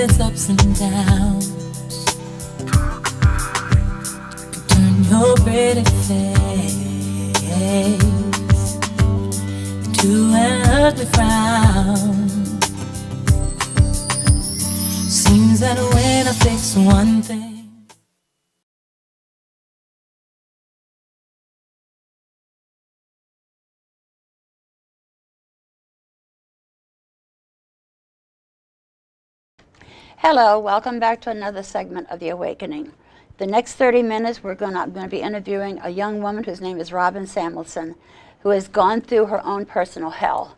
its ups and downs. Turn your pretty face to an ugly frown. Seems that when I fix one thing, Hello, welcome back to another segment of The Awakening. The next 30 minutes I'm going to be interviewing a young woman whose name is Robin Samuelson, who has gone through her own personal hell.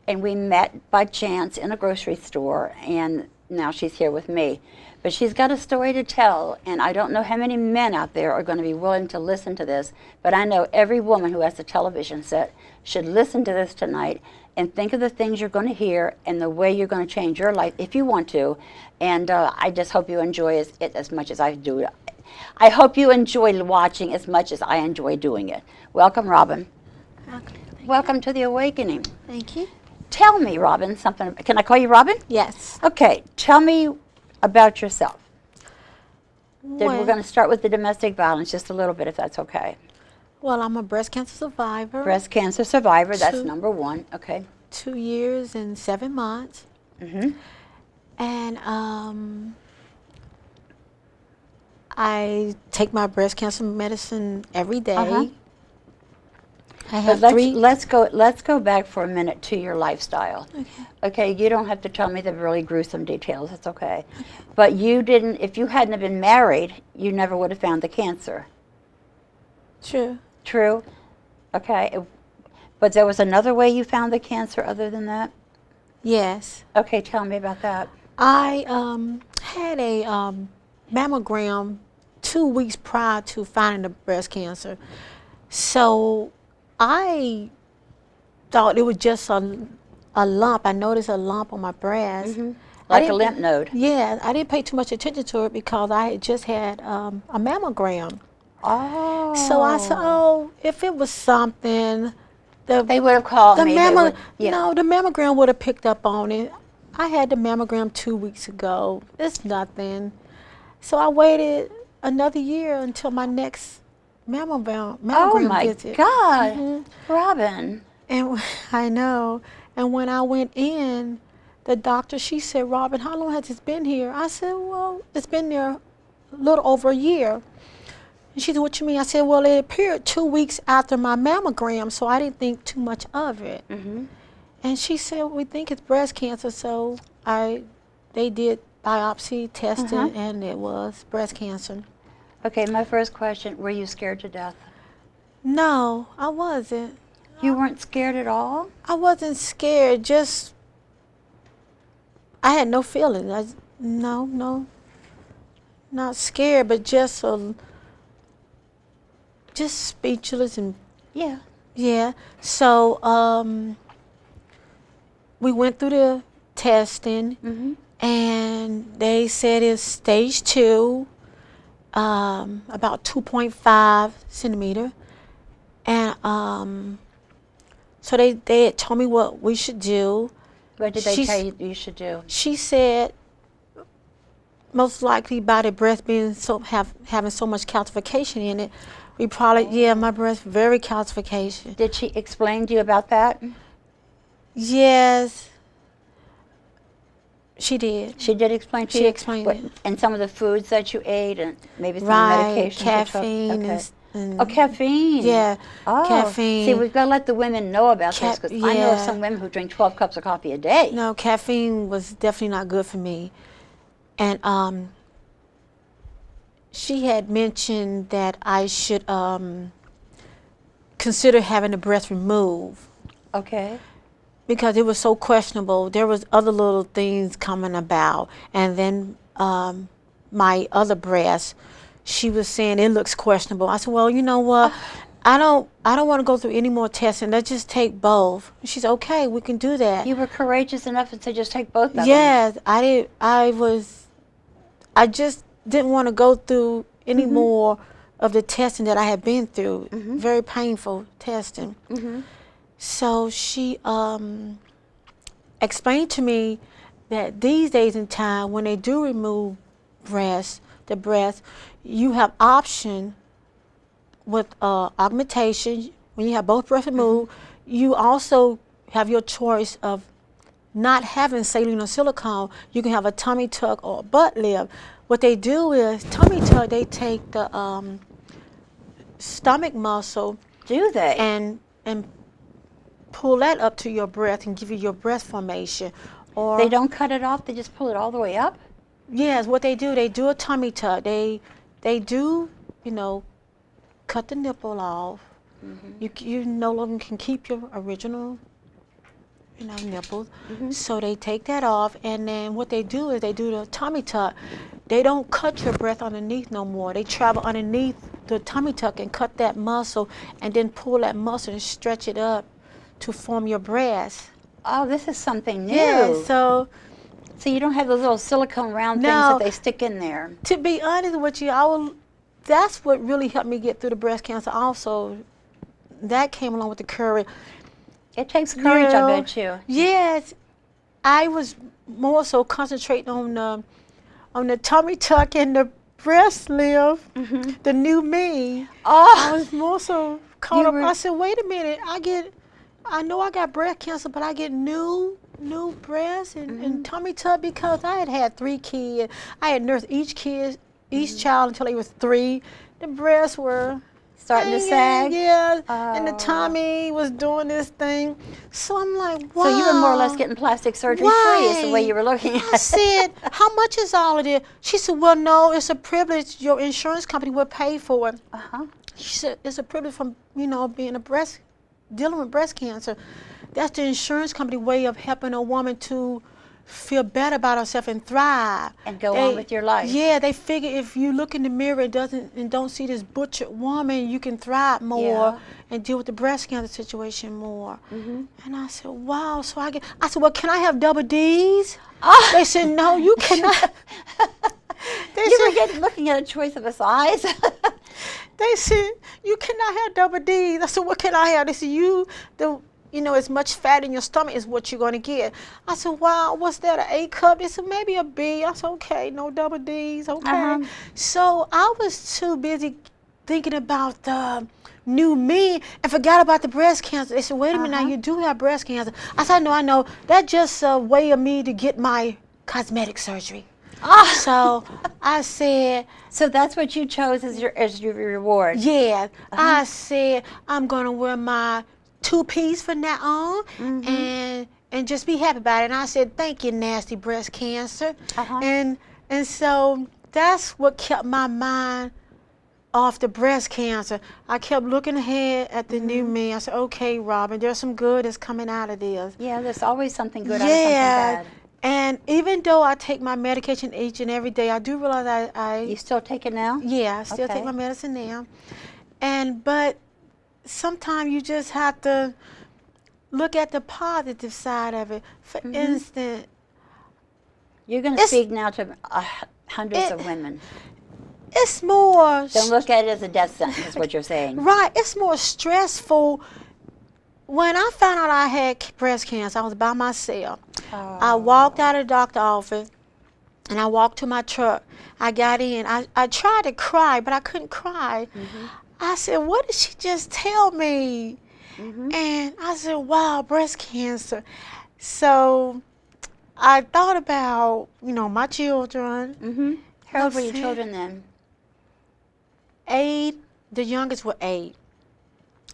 And we met by chance in a grocery store, and now she's here with me. But she's got a story to tell, and I don't know how many men out there are going to be willing to listen to this, but I know every woman who has a television set should listen to this tonight and think of the things you're going to hear and the way you're going to change your life if you want to. And I just hope you enjoy it as much as I do. I hope you enjoy watching as much as I enjoy doing it. Welcome, Robin. Welcome to The Awakening. Thank you. Tell me, Robin, something. Can I call you Robin? Yes. Okay. Tell me about yourself. Then Well, we're going to start with the domestic violence just a little bit, if that's okay. well, I'm a breast cancer survivor. Breast cancer survivor, that's Two. number one. Okay. 2 years and 7 months. Mm-hmm. And I take my breast cancer medicine every day. Uh-huh. I But have three. let's go back for a minute to your lifestyle. Okay. Okay, you don't have to tell me the really gruesome details. It's okay. But you didn't. If you hadn't have been married, you never would have found the cancer. True. True. Okay. But there was another way you found the cancer other than that. Yes. Okay, tell me about that. I had a mammogram 2 weeks prior to finding the breast cancer. So I thought it was just a lump. I noticed a lump on my breast. Mm-hmm. I Like a didn't- lymph node. Yeah, I didn't pay too much attention to it because I had just had a mammogram. Oh. So I said, oh, if it was something, They would have called me. They would- yeah. no, the mammogram would have picked up on it. I had the mammogram 2 weeks ago. It's nothing. So I waited another year until my next mammogram Oh my visit. God, Mhm. Robin. And I know. And when I went in, the doctor, she said, Robin, how long has this been here? I said, well, it's been there a little over a year. And she said, what you mean? I said, well, it appeared 2 weeks after my mammogram, so I didn't think too much of it. Mm-hmm. And she said, we think it's breast cancer, so they did biopsy testing, Uh-huh. and it was breast cancer. Okay, my first question, were you scared to death? No, I wasn't. You weren't scared at all? I wasn't scared, just, I had no feeling. No, not scared, but just speechless and Yeah. yeah. So we went through the testing, Mm-hmm. and they said it's stage 2, about 2.5 centimeter, and so they had told me what we should do. What did they She's- tell you should do? She said most likely by the breast being having so much calcification in it, we probably my breast very calcification. Did she explain to you about that? Yes, she did. She did explain to She you? explained What- it. And some of the foods that you ate and maybe some Right, medications you took? caffeine Okay. and Oh, caffeine. yeah, Oh. caffeine. See, we've got to let the women know about this because I know of yeah. some women who drink 12 cups of coffee a day. No, caffeine was definitely not good for me. And she had mentioned that I should consider having the breast removed Okay. because it was so questionable. There was other little things coming about, and then my other breast, she was saying it looks questionable. I said, well, you know what? I don't want to go through any more testing. Let's just take both. She said, okay, we can do that. You were courageous enough to just take both of them. Yes, I did. I just didn't want to go through any more of the testing that I had been through. Very painful testing. Mm-hmm. So she explained to me that these days in time, when they do remove the breast, you have option with augmentation. When you have both breasts removed, you also have your choice of not having saline or silicone. You can have a tummy tuck or a butt lift. What they do is tummy tuck. They take the stomach muscle. Do they? And pull that up to your breast and give you your breast formation. Or They don't cut it off. They just pull it all the way up. yes, what they do a tummy tuck. They do, cut the nipple off. You no longer can keep your original, nipples. So they take that off, and then what they do is they do the tummy tuck. They don't cut your breast underneath no more. They travel underneath the tummy tuck and cut that muscle, and then pull that muscle and stretch it up to form your breast. Oh, this is something new. Yeah, so So you don't have those little silicone round things No. that they stick in there. to be honest with you, that's what really helped me get through the breast cancer also. That came along with the courage. It takes courage, I bet you. Yes, I was more so concentrating on the tummy tuck and the breast lift, the new me. I Oh, was more so caught You up. were- I said, wait a minute, I know I got breast cancer, but I get new breasts and tummy tuck because I had 3 kids. I had nursed each child until they was 3. The breasts were starting to sag. yeah, and the Oh. tummy was doing this thing. So I'm like, wow. So you were more or less getting plastic surgery free is the way you were looking at I it. said, how much is all of this? She said, well, no, it's a privilege. Your insurance company will pay for it. Uh-huh. She said, it's a privilege from, dealing with breast cancer. That's the insurance company way of helping a woman to feel better about herself and thrive. And go on with your life. Yeah, they figure if you look in the mirror and don't see this butchered woman, you can thrive more Yeah. and deal with the breast cancer situation more. And I said, wow. So I said, well, can I have double D's? Ah. They said, no, you cannot. They You said, were looking at a choice of a size. they said, you cannot have double D's. I said, what can I have? They said, as much fat in your stomach is what you're going to get. I said, wow, what's that, an A cup? They said, maybe a B. I said, okay, no double D's, okay. Uh-huh. So I was too busy thinking about the new me and forgot about the breast cancer. They said, wait a minute, now you do have breast cancer. I said, I know. That's just a way of me to get my cosmetic surgery. So I said, So that's what you chose as your reward. yeah. I said, I'm going to wear my 2-piece from now on and just be happy about it. And I said, thank you, nasty breast cancer. And so that's what kept my mind off the breast cancer. I kept looking ahead at the new me. I said, okay, Robin, there's some good that's coming out of this. Yeah, there's always something good out of something bad. And even though I take my medication each and every day, I do realize You still take it now? I still Okay. take my medicine now. But sometimes you just have to look at the positive side of it. For instance, You're going to It's- speak now to hundreds of women. it's more Don't look at it as a death sentence, is what you're saying. right. It's more stressful. When I found out I had breast cancer, I was by myself. I walked out of the doctor's office, and I walked to my truck. I got in. I tried to cry, but I couldn't cry. I said, what did she just tell me? And I said, wow, breast cancer. So I thought about, my children. How old were your Upset. children then? 8, the youngest were 8.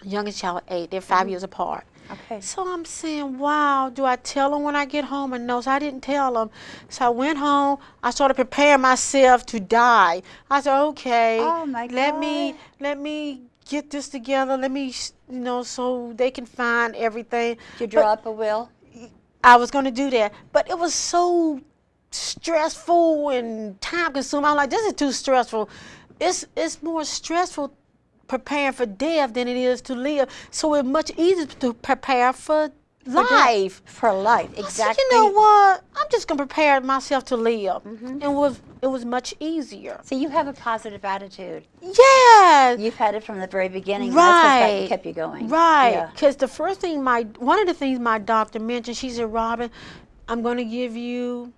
Youngest child 8. They're 5 years apart. Okay. So I'm saying, wow, do I tell them when I get home? And no, so I didn't tell them. So I went home. I started preparing myself to die. I said, okay, Oh, my let God. me get this together. Let me, so they can find everything. Did you draw up a will? I was going to do that, but it was so stressful and time consuming. I'm like, this is too stressful. It's more stressful preparing for death than it is to live. So it's much easier to prepare for life. For life, I said, exactly. you know what? I'm just gonna prepare myself to live, and it was much easier. So you have a positive attitude. Yeah. You've had it from the very beginning. And that's what's kept you going. Right. Yeah. Because one of the things my doctor mentioned, she said, Robin, I'm going to give you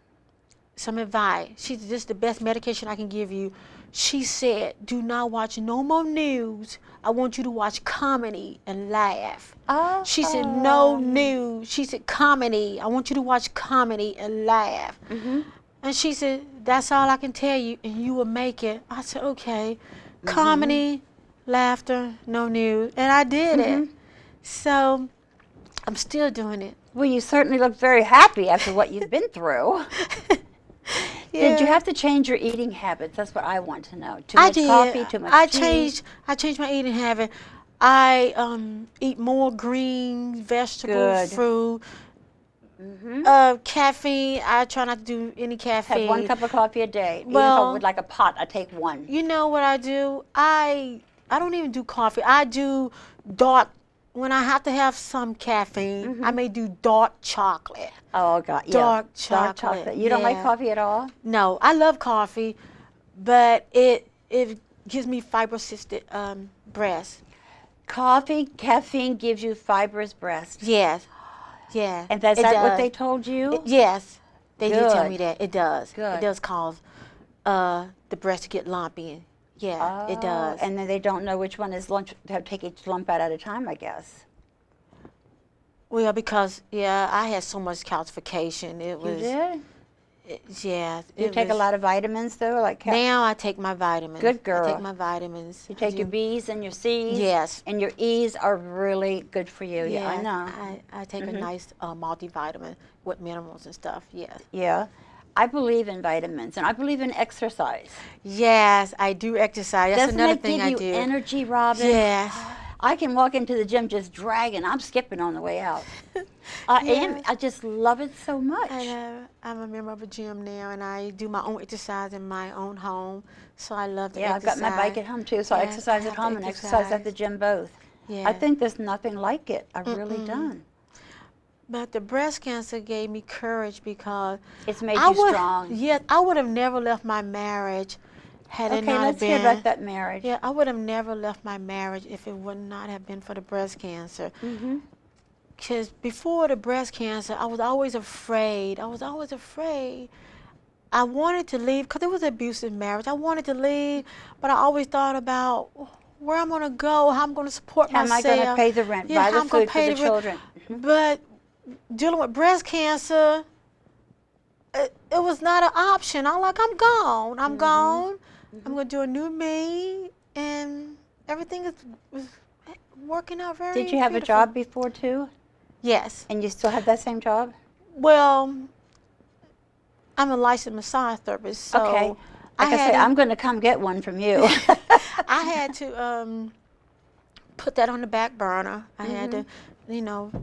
some advice. She said, this is the best medication I can give you. She said, do not watch no more news. I want you to watch comedy and laugh. Oh. She said, no news. She said, comedy. I want you to watch comedy and laugh. And she said, that's all I can tell you, and you will make it. I said, okay. Comedy, laughter, no news. And I did it. So I'm still doing it. Well, you certainly look very happy after what you've been through. Did you have to change your eating habits? That's what I want to know. Too much coffee, too much tea? I changed my eating habit. I eat more greens, vegetables, fruit. Caffeine, I try not to do any caffeine. Have 1 cup of coffee a day. Well, even if I would like a pot, I take 1. You know what I do? I don't even do coffee. I do dark. When I have to have some caffeine, I may do dark chocolate. Oh, God, yeah. Dark Dark chocolate. You don't like coffee at all? No, I love coffee, but it gives me fibrocystic breast. Coffee, caffeine gives you fibrous breast. Yes. Yeah. And that's that what they told you? Yes. They did tell Good. me that. It does. Good. It does cause the breast to get lumpy. Yeah, it does. And then they don't know which one is lunch. They have to take each lump out at a time, I guess. Well, because, I had so much calcification. It was. You did? Yeah. You take a lot of vitamins, though? Now I take my vitamins. Good girl. I take my vitamins. You take your B's and your C's? Yes. And your E's are really good for you. Yeah, I know. I take a nice multivitamin with minerals and stuff, yes. Yeah. I believe in vitamins, and I believe in exercise. Yes, I do exercise. That's another thing I do. Doesn't it give you energy, Robin? Yes. I can walk into the gym just dragging. I'm skipping on the way out. I am. I just love it so much. I know. I'm a member of a gym now, and I do my own exercise in my own home, so I love to exercise. I've got my bike at home, too, so I exercise at home and exercise at the gym both. Yeah. I think there's nothing like it. I really don't. But the breast cancer gave me courage because it's made you strong. Yeah, I would have never left my marriage had it not been. Okay, let's hear about that marriage. Yeah, I would have never left my marriage if it would not have been for the breast cancer. Because before the breast cancer, I was always afraid. I wanted to leave because it was an abusive marriage. I wanted to leave, but I always thought about where I'm going to go, how I'm going to support myself. How am I going to pay the rent, buy the food for the children? But dealing with breast cancer, it was not an option. I'm gone. I'm gone. I'm going to do a new me, and everything was working out very Did you have beautiful. a job before, too? Yes. And you still have that same job? Well, I'm a licensed massage therapist, so okay. I'm going to come get one from you. I had to put that on the back burner. I had to,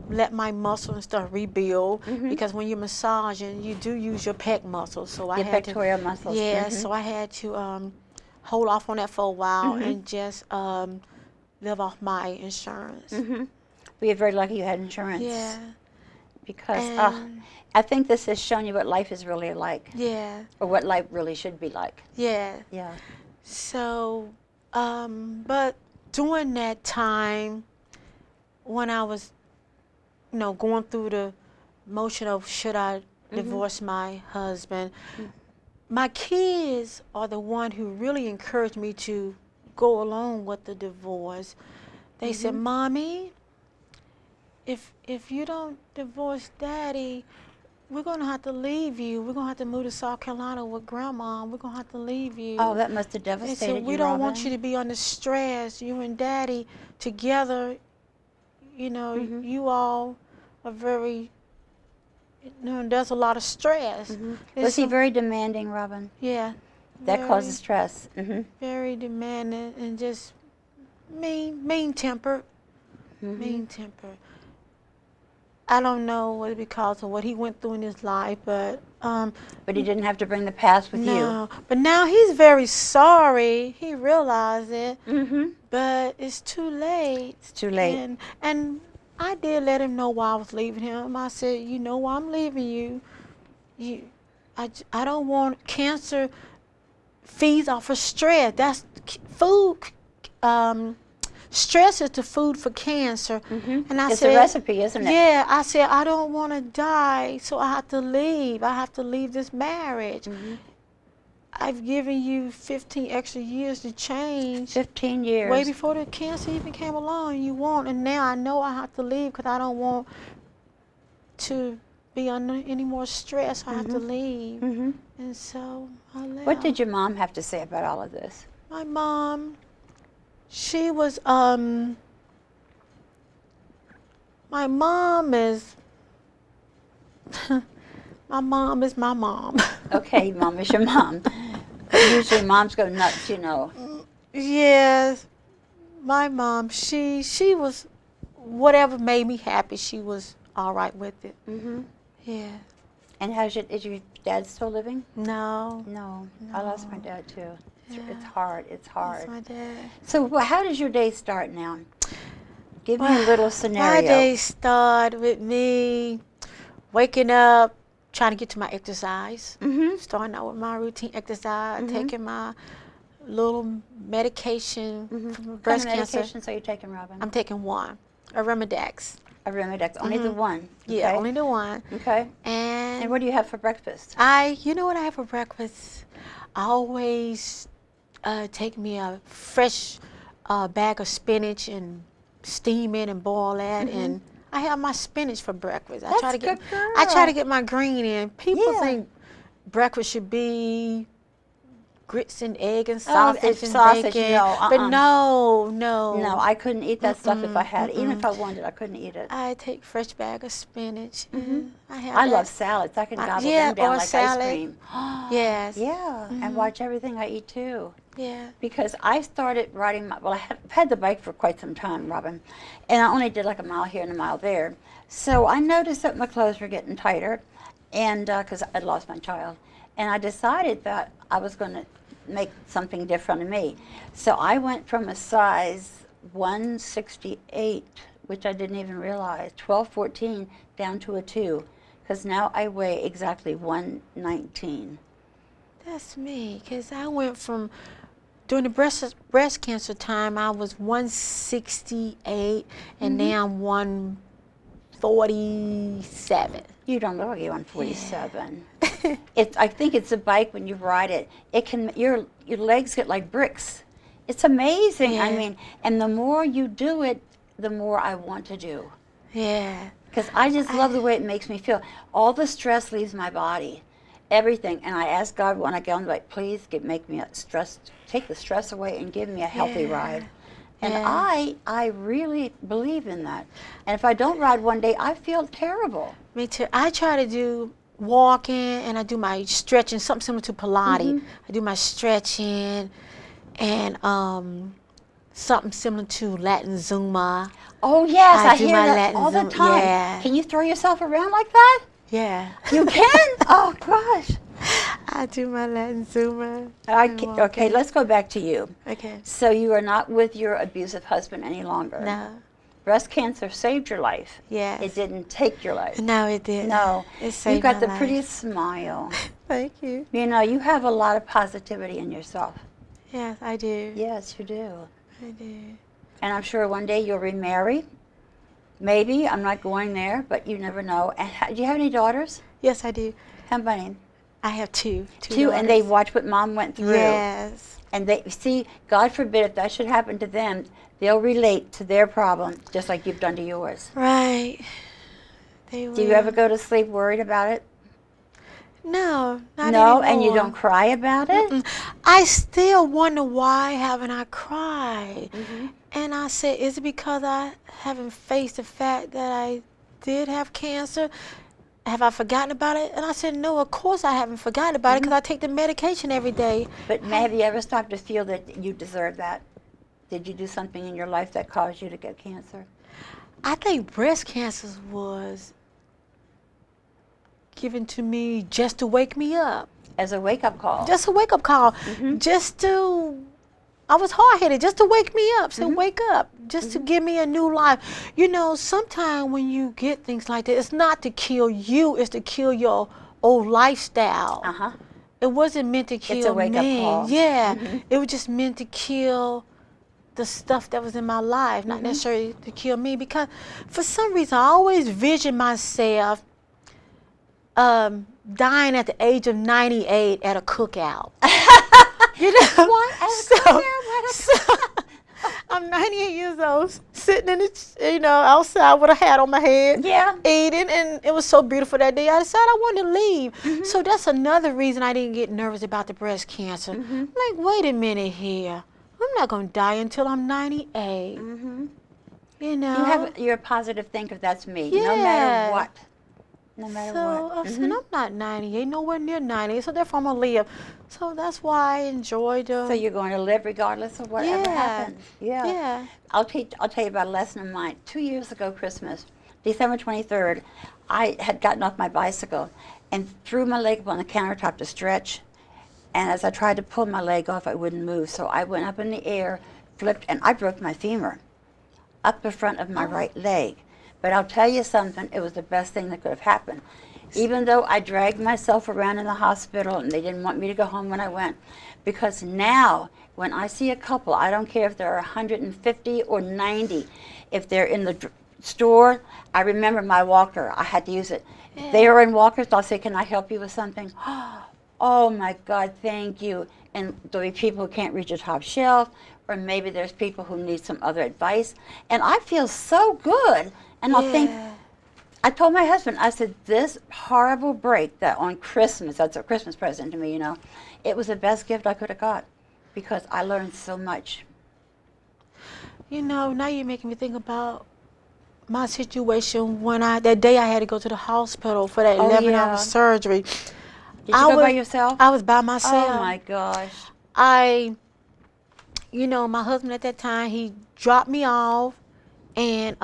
let my muscle and stuff rebuild because when you're massaging, you do use your pec muscles. So I had pectoral muscles. Yeah, so I had to hold off on that for a while and just live off my insurance. Well, you're very lucky you had insurance. Yeah. Because I think this has shown you what life is really like. Yeah. Or what life really should be like. Yeah. Yeah. So, but during that time, when I was, going through the motion of should I divorce my husband, my kids are the one who really encouraged me to go along with the divorce. They said, Mommy, if you don't divorce Daddy, we're going to have to leave you. We're going to have to move to South Carolina with Grandma. We're going to have to leave you. Oh, that must have devastated you, They said, we don't want you to be under stress. You and Daddy together, you all are very, there's a lot of stress. Was he very demanding, Robin? Yeah. That causes stress. Very demanding and just mean-tempered. Mean-tempered. I don't know what it because of what he went through in his life, but he didn't have to bring the past with you. But now he's very sorry. He realized it, but it's too late. It's too late. And I did let him know why I was leaving him. I said, you know why I'm leaving you. I don't want cancer feeds off of stress. That's food. stress is the food for cancer. And I It's said, a recipe, isn't it? Yeah, I said, I don't want to die, so I have to leave. I have to leave this marriage. I've given you 15 extra years to change. 15 years. Way before the cancer even came along, you won't. And now I know I have to leave because I don't want to be under any more stress. I have to leave. And so I left. What did your mom have to say about all of this? My mom, she was, my mom is, my mom is my mom. Okay, mom is your mom. But usually moms go nuts, you know. Yes, my mom, she was, whatever made me happy, she was all right with it. Yeah. And is your dad still living? No. No. I lost my dad too. It's hard. It's That's hard. my dad. So how does your day start now? Give me a little scenario. My day start with me waking up, trying to get to my exercise. Starting out with my routine exercise, taking my little medication for What breast kind of cancer. medications are you taking, Robin? I'm taking one, Arimidex. Arimidex. Only the one. Yeah, okay? only the one. Okay. And And what do you have for breakfast? you know what I have for breakfast? I always take me a fresh bag of spinach and steam it and boil that, and I have my spinach for breakfast. That's I try to get, good girl. I try to get my green in. People Yeah. think breakfast should be grits and egg and Oh, sausage and sausage, bacon, no, but no. No, I couldn't eat that stuff if I had it. Even if I wanted, I couldn't eat it. I take fresh bag of spinach. And I have I that. love salads. I can gobble yeah, them down or like salad. ice cream. Yes. Yeah, and watch everything I eat too. Yeah. Because I started riding I had the bike for quite some time, Robin, and I only did like a mile here and a mile there. So I noticed that my clothes were getting tighter, and because I'd lost my child, and I decided that I was going to make something different of me. So I went from a size 168, which I didn't even realize, 12, 14, down to a 2, because now I weigh exactly 119. That's me, because I went from, during the breast cancer time, I was 168, and now I'm 147. You don't look like you're 147. I think it's a bike when you ride it. It can your legs get like bricks. It's amazing. I Yeah. mean, and the more you do it, the more I want to do. Yeah. Because I just love the way it makes me feel. All the stress leaves my body, everything. And I ask God when I get on the bike, please make me take the stress away and give me a healthy ride. And Yeah. I really believe in that. And if I don't ride one day, I feel terrible. Me too. I try to do walking, and I do my stretching, something similar to Pilates. I do my stretching, and something similar to Latin Zumba. Oh yes, I do hear my that Latin all the Zumba, time. yeah. Can you throw yourself around like that? Yeah. You can? Oh gosh. I do my Latin Zumba. Okay, let's go back to you. Okay. So you are not with your abusive husband any longer. No. Breast cancer saved your life. Yes. It didn't take your life. No, it didn't. No. It saved You've got my the life. prettiest smile. Thank you. You know, you have a lot of positivity in yourself. Yes, I do. Yes, you do. I do. And I'm sure one day you'll remarry. Maybe. I'm not going there, but you never know. And do you have any daughters? Yes, I do. How many? I have two. Two, and they daughters. watch what mom went through. Yes. And they see, God forbid, if that should happen to them, they'll relate to their problem just like you've done to yours. Right. They Do you ever go to sleep worried about it? No, not No, anymore. and you don't cry about it? I still wonder why haven't I cried? And I said, is it because I haven't faced the fact that I did have cancer? Have I forgotten about it? And I said, no, of course I haven't forgotten about it because I take the medication every day. But have you ever stopped to feel that you deserve that? Did you do something in your life that caused you to get cancer? I think breast cancer was given to me just to wake me up. As a wake-up call. Just a wake-up call. Just to, I was hard-headed, just to wake me up, so wake up, just to give me a new life. You know, sometimes when you get things like that, it's not to kill you, it's to kill your old lifestyle. Uh-huh. It wasn't meant to kill It's a wake-up me. call. Yeah, it was just meant to kill the stuff that was in my life, not necessarily to kill me, because for some reason I always vision myself dying at the age of 98 at a cookout. You know, What? At a so, cookout? so I'm 98 years old, sitting in the, outside with a hat on my head, Yeah. eating, and it was so beautiful that day. I decided I wanted to leave. So that's another reason I didn't get nervous about the breast cancer. Like, wait a minute here. I'm not going to die until I'm 98. You know? You're a positive thinker. That's me. Yeah. No matter what. No matter So what. I said, I'm not 98, nowhere near 90, so therefore I'm going to live. So that's why I enjoyed So you're going to live regardless of whatever happens. Yeah. Yeah. I'll tell you about a lesson of mine. 2 years ago, Christmas, December 23rd, I had gotten off my bicycle and threw my leg up on the countertop to stretch. And as I tried to pull my leg off, I wouldn't move. So I went up in the air, flipped, and I broke my femur up the front of my right leg. But I'll tell you something, it was the best thing that could have happened. Even though I dragged myself around in the hospital and they didn't want me to go home when I went, because now when I see a couple, I don't care if they're 150 or 90, if they're in the store, I remember my walker, I had to use it. They are in walkers, I'll say, can I help you with something? Oh my God, thank you. And there'll be people who can't reach the top shelf, or maybe there's people who need some other advice. And I feel so good. And I'll think, I told my husband, I said, this horrible break that on Christmas, that's a Christmas present to me, it was the best gift I could have got because I learned so much. Now you're making me think about my situation when that day I had to go to the hospital for that 11-hour surgery. Did you go by yourself? I was by myself. Oh my gosh. My husband at that time, he dropped me off, and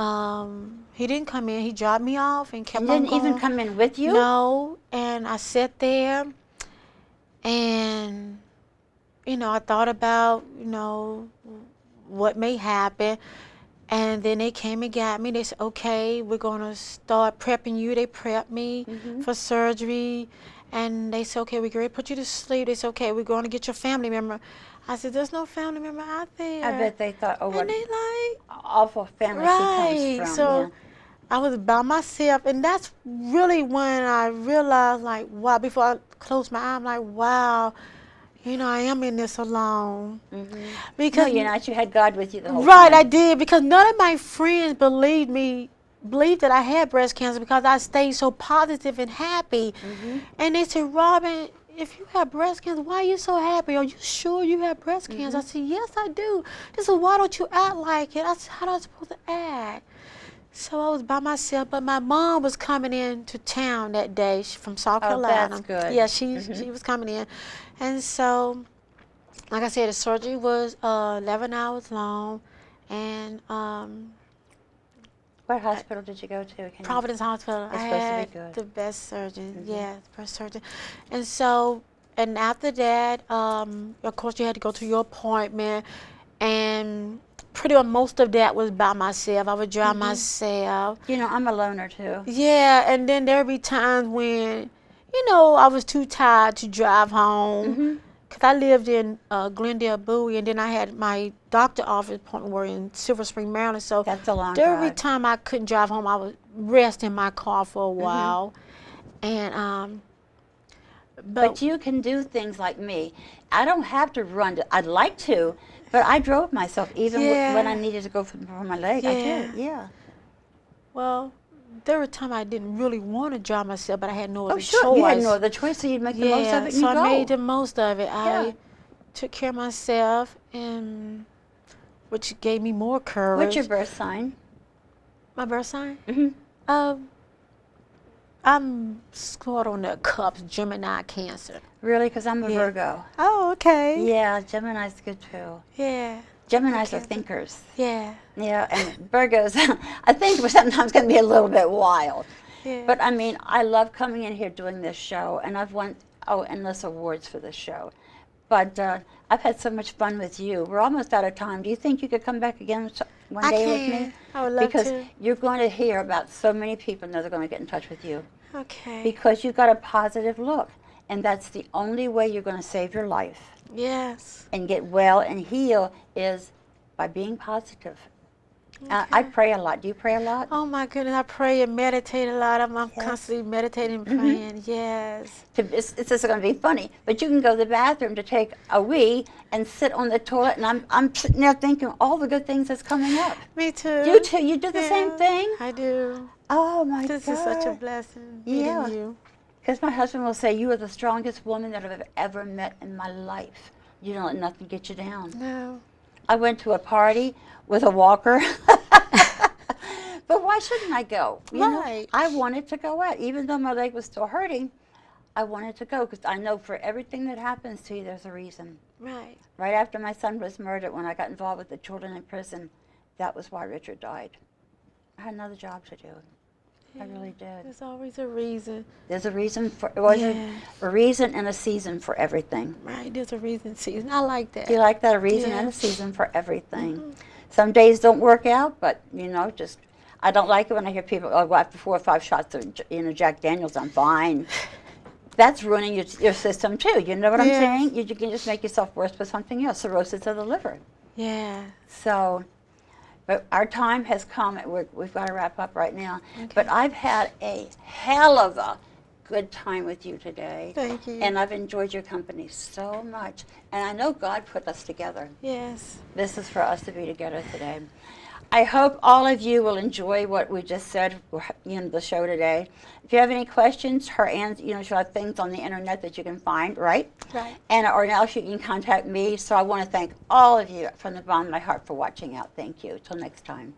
he didn't come in. He dropped me off and kept on going. Didn't even come in with you? No, and I sat there, and I thought about what may happen, and then they came and got me. They said, okay, we're going to start prepping you. They prepped me for surgery, and they said, okay, we're going to put you to sleep. They said, okay, we're going to get your family member. I said, there's no family member out there. I bet they thought, oh, what and they like, awful family she comes from. So I was by myself, and that's really when I realized, like, wow, before I closed my eyes, I'm like, wow, I am in this alone. Because no, you're not. You had God with you the whole time. Right, I did, because none of my friends believed that I had breast cancer because I stayed so positive and happy. And they said, Robin, if you have breast cancer, why are you so happy? Are you sure you have breast cancer? I said, yes, I do. They said, why don't you act like it? I said, how am I supposed to act? So I was by myself, but my mom was coming into town that day from South Carolina. That's good. Yeah, she was coming in. And so, like I said, the surgery was 11 hours long. And what hospital did you go to? Providence Hospital. It's I supposed to be had good. the best surgeon. Yeah, the best surgeon. And so, and after that, of course, you had to go to your appointment, and pretty much most of that was by myself. I would drive myself. I'm a loner too. Yeah, and then there would be times when, I was too tired to drive home. Because I lived in Glendale, Bowie, and then I had my doctor office appointment were in Silver Spring, Maryland. So that's a long there would drive. be time I couldn't drive home. I would rest in my car for a while. And but you can do things like me. I don't have to run. I'd like to, but I drove myself even when I needed to go for my leg. I did, yeah. Well, there were times I didn't really want to drive myself, but I had no other choice. You had no other choice, so you'd make the most of it and so you I go. made the most of it. I took care of myself, and which gave me more courage. What's your birth sign? My birth sign? I'm scored on the cups, Gemini, Cancer. Really? Because I'm a Virgo. Oh, okay. Yeah, Gemini's good too. Yeah. Geminis are thinkers. Yeah. Yeah, and Virgos, I think we're sometimes going to be a little bit wild. Yeah. But I mean, I love coming in here doing this show, and I've won endless awards for this show. But I've had so much fun with you. We're almost out of time. Do you think you could come back again one day with me? I would love because to. You're going to hear about so many people that are going to get in touch with you. Okay. Because you've got a positive look, and that's the only way you're going to save your life Yes. and get well and heal is by being positive. I pray a lot. Do you pray a lot? Oh my goodness, I pray and meditate a lot. I'm constantly meditating and praying. Yes. This is going to be funny, but you can go to the bathroom to take a wee and sit on the toilet, and I'm sitting there thinking all the good things that's coming up. Me too. You too. You do the same thing? I do. Oh my God. This is such a blessing meeting you. Because my husband will say, you are the strongest woman that I've ever met in my life. You don't let nothing get you down. No. I went to a party with a walker. But why shouldn't I go? You know, I wanted to go out. Even though my leg was still hurting, I wanted to go because I know for everything that happens to you, there's a reason. Right. Right after my son was murdered, when I got involved with the children in prison, that was why Richard died. I had another job to do. I really did. There's always a reason. There's a reason for, a reason and a season for everything. Right, there's a reason, season. I like that. Do you like that? A reason and a season for everything. Some days don't work out, but, you know, just, I don't like it when I hear people, oh, well, after 4 or 5 shots of, Jack Daniels, I'm fine. That's ruining your system, too. You know what I'm saying? You can just make yourself worse with something else, cirrhosis of the liver. Yeah. So, but our time has come. We've got to wrap up right now. Okay. But I've had a hell of a good time with you today. Thank you. And I've enjoyed your company so much. And I know God put us together. Yes. This is for us to be together today. I hope all of you will enjoy what we just said, the show today. If you have any questions, she'll have things on the internet that you can find, right? Right. And or else you can contact me. So I want to thank all of you from the bottom of my heart for watching out. Thank you. Till next time.